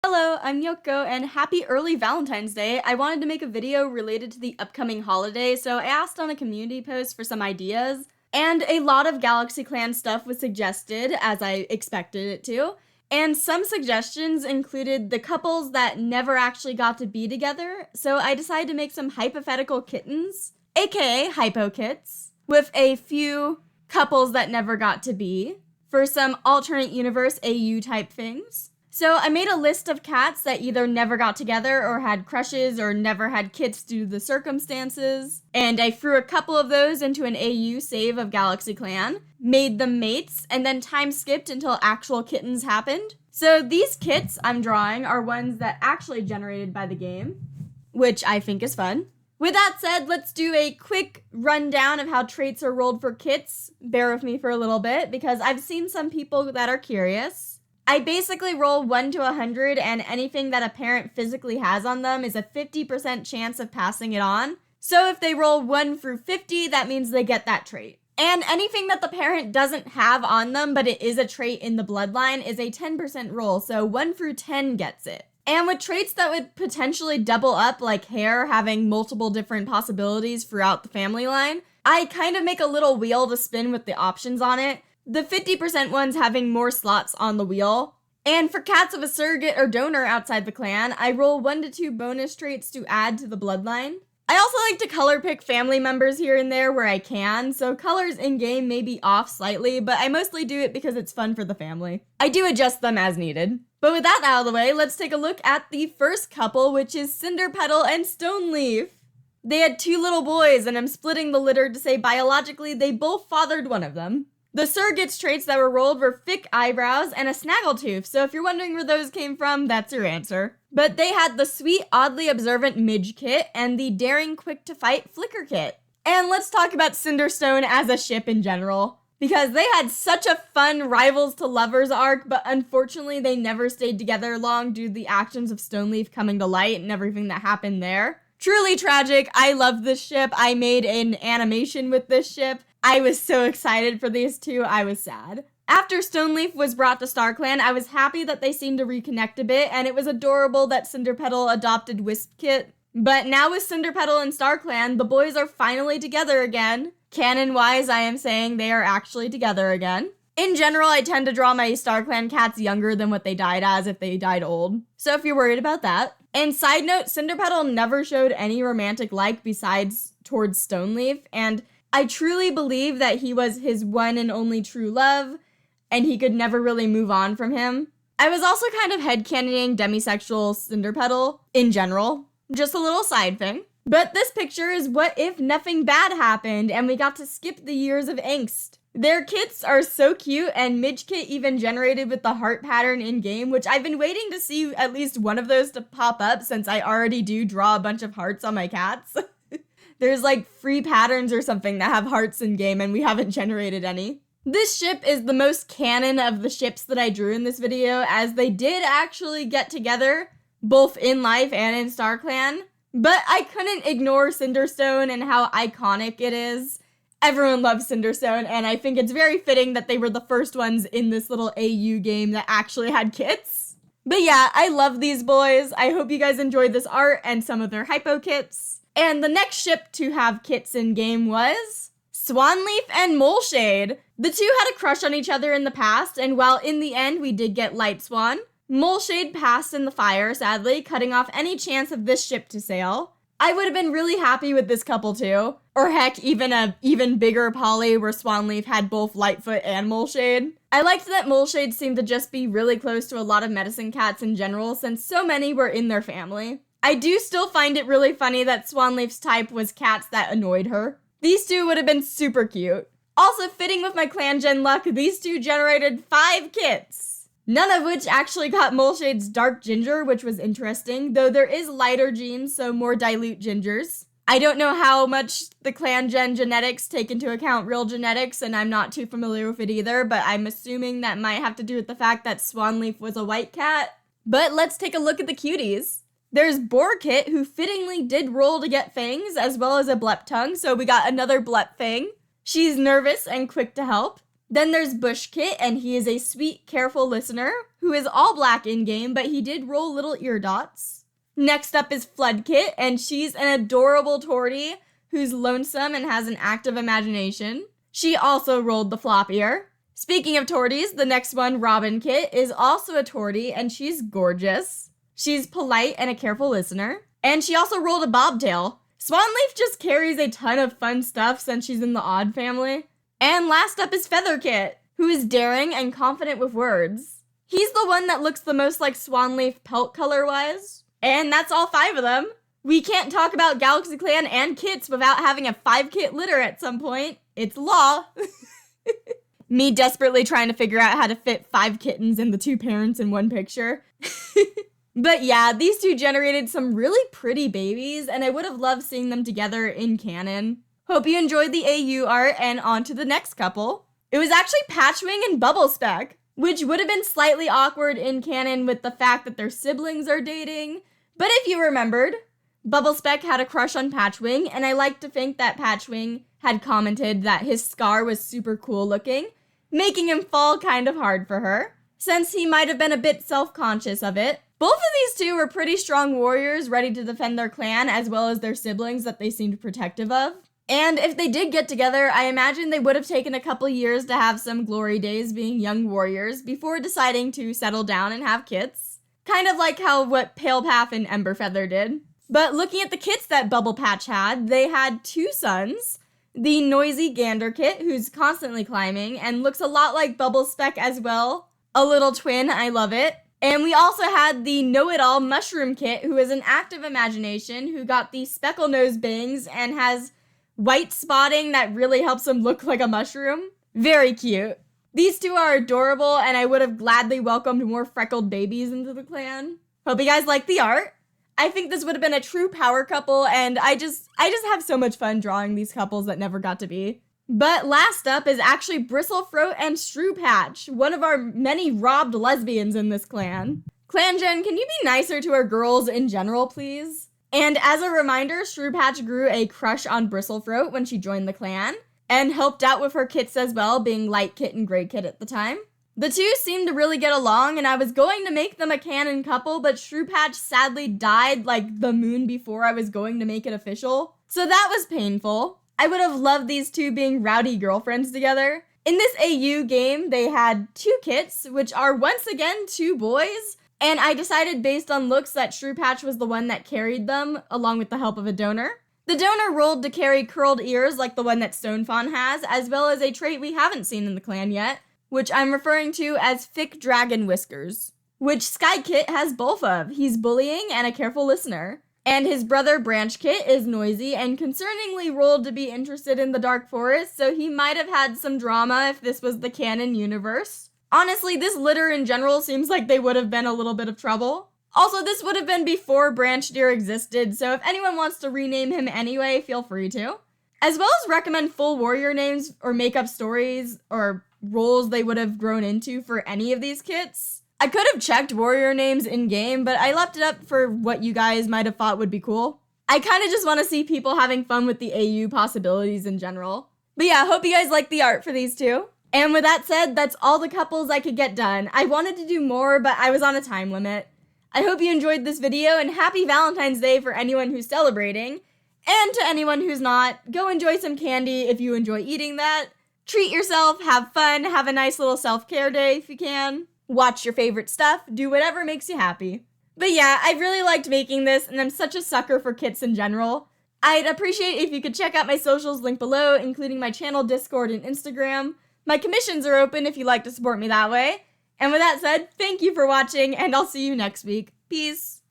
Hello, I'm Yoko, and happy early Valentine's Day. I wanted to make a video related to the upcoming holiday, so I asked on a community post for some ideas, and a lot of GalaxyClan stuff was suggested, as I expected it to. And some suggestions included the couples that never actually got to be together, so I decided to make some hypothetical kittens, aka hypo kits, with a few couples that never got to be, for some alternate universe AU type things. So I made a list of cats that either never got together or had crushes or never had kits due to the circumstances. And I threw a couple of those into an AU save of GalaxyClan, made them mates, and then time skipped until actual kittens happened. So these kits I'm drawing are ones that actually generated by the game, which I think is fun. With that said, let's do a quick rundown of how traits are rolled for kits. Bear with me for a little bit because I've seen some people that are curious. I basically roll 1 to 100, and anything that a parent physically has on them is a 50% chance of passing it on. So if they roll 1 through 50, that means they get that trait. And anything that the parent doesn't have on them, but it is a trait in the bloodline, is a 10% roll, so 1 through 10 gets it. And with traits that would potentially double up, like hair having multiple different possibilities throughout the family line, I kind of make a little wheel to spin with the options on it. The 50% ones having more slots on the wheel. And for cats of a surrogate or donor outside the clan, I roll 1 to 2 bonus traits to add to the bloodline. I also like to color pick family members here and there where I can, so colors in-game may be off slightly, but I mostly do it because it's fun for the family. I do adjust them as needed. But with that out of the way, let's take a look at the first couple, which is Cinder, Petal, and Stoneleaf. They had 2 little boys, and I'm splitting the litter to say biologically they both fathered one of them. The surrogates traits that were rolled were thick eyebrows and a snaggletooth, so if you're wondering where those came from, that's your answer. But they had the sweet, oddly observant Midge kit and the daring, quick-to-fight Flicker kit. And let's talk about Cinderstone as a ship in general, because they had such a fun rivals to lovers arc, but unfortunately they never stayed together long due to the actions of Stoneleaf coming to light and everything that happened there. Truly tragic. I love this ship. I made an animation with this ship. I was so excited for these two, I was sad. After Stoneleaf was brought to StarClan, I was happy that they seemed to reconnect a bit, and it was adorable that Cinderpetal adopted Wisp-Kit. But now with Cinderpetal and StarClan, the boys are finally together again. Canon-wise, I am saying they are actually together again. In general, I tend to draw my StarClan cats younger than what they died as if they died old. So if you're worried about that. And side note, Cinderpetal never showed any romantic like besides towards Stoneleaf, and I truly believe that he was his one and only true love, and he could never really move on from him. I was also kind of headcanoning demisexual Cinderpetal in general. Just a little side thing. But this picture is what if nothing bad happened and we got to skip the years of angst. Their kits are so cute, and Midge kit even generated with the heart pattern in-game, which I've been waiting to see at least one of those to pop up since I already do draw a bunch of hearts on my cats. There's like free patterns or something that have hearts in game and we haven't generated any. This ship is the most canon of the ships that I drew in this video, as they did actually get together, both in life and in StarClan. But I couldn't ignore Cinderstone and how iconic it is. Everyone loves Cinderstone, and I think it's very fitting that they were the first ones in this little AU game that actually had kits. But yeah, I love these boys. I hope you guys enjoyed this art and some of their hypo kits. And the next ship to have kits in game was Swanleaf and Moleshade. The two had a crush on each other in the past, and while in the end we did get Light Swan, Moleshade passed in the fire, sadly, cutting off any chance of this ship to sail. I would have been really happy with this couple too. Or heck, even a even bigger poly where Swanleaf had both Lightfoot and Moleshade. I liked that Moleshade seemed to just be really close to a lot of medicine cats in general, since so many were in their family. I do still find it really funny that Swanleaf's type was cats that annoyed her. These two would have been super cute. Also fitting with my clan gen luck, these two generated 5 kits. None of which actually got Moleshade's dark ginger, which was interesting, though there is lighter genes, so more dilute gingers. I don't know how much the clan gen genetics take into account real genetics, and I'm not too familiar with it either, but I'm assuming that might have to do with the fact that Swanleaf was a white cat. But let's take a look at the cuties. There's Borkit, who fittingly did roll to get fangs, as well as a blep tongue, so we got another blep fang. She's nervous and quick to help. Then there's Bush Kit, and he is a sweet, careful listener who is all black in-game, but he did roll little ear dots. Next up is Flood Kit, and she's an adorable tortie who's lonesome and has an active imagination. She also rolled the flop ear. Speaking of torties, the next one, Robin Kit, is also a tortie, and she's gorgeous. She's polite and a careful listener. And she also rolled a bobtail. Swanleaf just carries a ton of fun stuff since she's in the Odd family. And last up is Feather Kit, who is daring and confident with words. He's the one that looks the most like Swanleaf pelt color-wise. And that's all 5 of them. We can't talk about GalaxyClan and kits without having a 5-kit litter at some point. It's law. Me desperately trying to figure out how to fit 5 kittens and the 2 parents in one picture. But yeah, these 2 generated some really pretty babies, and I would have loved seeing them together in canon. Hope you enjoyed the AU art, and on to the next couple. It was actually Patchwing and Bubble Speck, which would have been slightly awkward in canon with the fact that their siblings are dating. But if you remembered, Bubble Speck had a crush on Patchwing, and I like to think that Patchwing had commented that his scar was super cool looking, making him fall kind of hard for her, since he might have been a bit self-conscious of it. Both of these 2 were pretty strong warriors ready to defend their clan as well as their siblings that they seemed protective of. And if they did get together, I imagine they would have taken a couple years to have some glory days being young warriors before deciding to settle down and have kits. Kind of like what Pale Path and Ember Feather did. But looking at the kits that Bubble Patch had, they had 2 sons. The noisy Gander Kit, who's constantly climbing and looks a lot like Bubble Speck as well. A little twin, I love it. And we also had the know-it-all Mushroom Kit, who is an active imagination, who got the speckle nose bangs and has white spotting that really helps him look like a mushroom. Very cute. These 2 are adorable, and I would have gladly welcomed more freckled babies into the clan. Hope you guys like the art. I think this would have been a true power couple, and I just have so much fun drawing these couples that never got to be. But last up is actually Bristlethroat and Sherfro Patch, one of our many robbed lesbians in this clan. Clan Jen, can you be nicer to our girls in general, please? And as a reminder, Sherfro Patch grew a crush on Bristlethroat when she joined the clan, and helped out with her kits as well, being Light Kit and Gray Kit at the time. The 2 seemed to really get along, and I was going to make them a canon couple, but Sherfro Patch sadly died like the moon before I was going to make it official. So that was painful. I would have loved these 2 being rowdy girlfriends together. In this AU game, they had 2 kits, which are once again 2 boys, and I decided based on looks that Sherfro Patch was the one that carried them, along with the help of a donor. The donor rolled to carry curled ears like the one that Stonefawn has, as well as a trait we haven't seen in the clan yet, which I'm referring to as thick dragon whiskers, which Sky Kit has both of. He's bullying and a careful listener. And his brother Branch Kit is noisy and concerningly rolled to be interested in the Dark Forest, so he might have had some drama if this was the canon universe. Honestly, this litter in general seems like they would have been a little bit of trouble. Also, this would have been before Branch Deer existed, so if anyone wants to rename him anyway, feel free to. As well as recommend full warrior names or make up stories or roles they would have grown into for any of these kits. I could have checked warrior names in-game, but I left it up for what you guys might have thought would be cool. I kind of just want to see people having fun with the AU possibilities in general. But yeah, hope you guys like the art for these 2. And with that said, that's all the couples I could get done. I wanted to do more, but I was on a time limit. I hope you enjoyed this video, and happy Valentine's Day for anyone who's celebrating. And to anyone who's not, go enjoy some candy if you enjoy eating that. Treat yourself, have fun, have a nice little self-care day if you can. Watch your favorite stuff, do whatever makes you happy. But yeah, I really liked making this, and I'm such a sucker for kits in general. I'd appreciate if you could check out my socials linked below, including my channel, Discord, and Instagram. My commissions are open if you'd like to support me that way. And with that said, thank you for watching, and I'll see you next week. Peace.